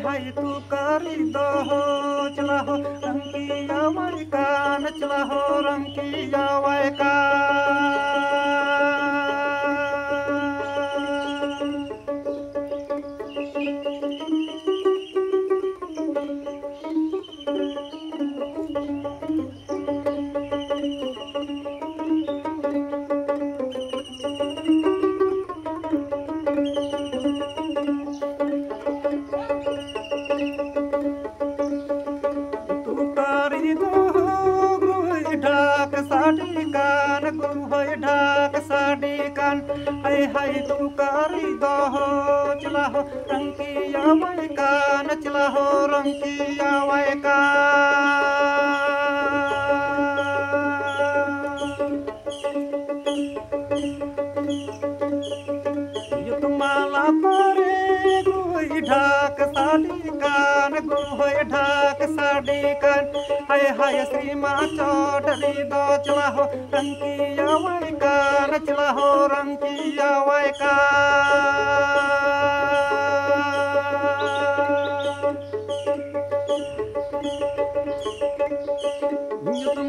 हाय तू करी दो हो चला हो रंगी जावाई का नचला हो रंगी जावाई का ढाक साड़ी कान गुरु है ढाक साड़ी कान हाय हाय तू करी दो हो चला हो रंगी आवाई कान चला हो रंगी आवाई का ये तुम्हारा तोरे गुरु ढाक साड़ी कान गुरु है ढाक साड़ी कान हाय हाय श्री माँ चौधरी दो चला हो रंगी आवाई का नचला हो रंगी आवाई का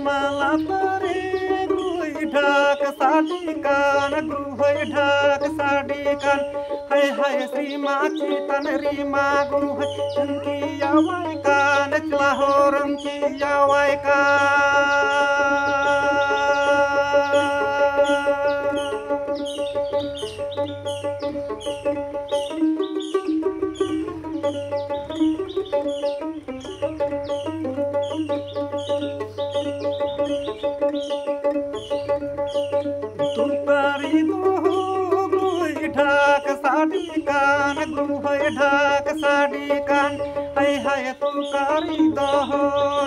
माला तोरे गुई ढाक साड़ी कान गुरु है ढाक साड़ी कान हाय हाय श्री माँ चेतन री माँ गुरु है रंगी आवाई का नचला हो रंगी आवाई का तू करी दो गुई ढाक साड़ी कान गुरु है ढाक साड़ी कान हाय हाय तू करी दो हो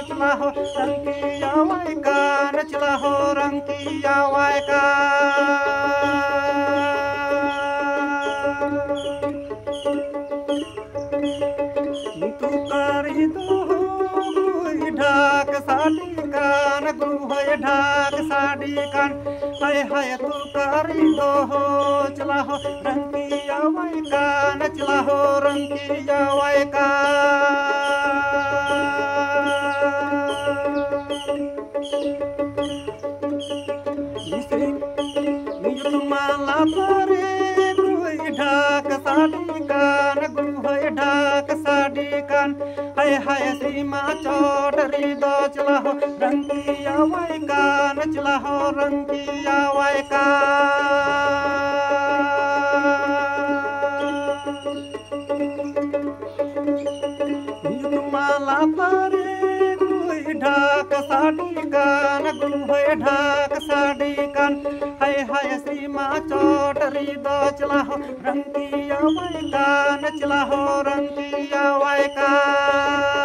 चला हो रंगी आवाई का नचला हो रंगी आवाई का तू करी दो गुई ढाक साड़ी कान गुरु है ढाक साड़ी कान हाय हाय तू करी दो हो चला हो रंगी आवाई का नचला हो रंगी आवाई का माला तोरे गुई ढाक साड़ी कान गुरु है ढाक साड़ी कान हाय हाय श्री माँ चौधरी दो चला हो रंगी आवाई का नचला हो रंगी आवाई का माला तोरे गुई ढाक साड़ी कान गुरु है ढाक साड़ी कान हाय हाय श्री माँ चौधरी दो चला हो रंगी आवाई का नचला हो रंगी आवाई का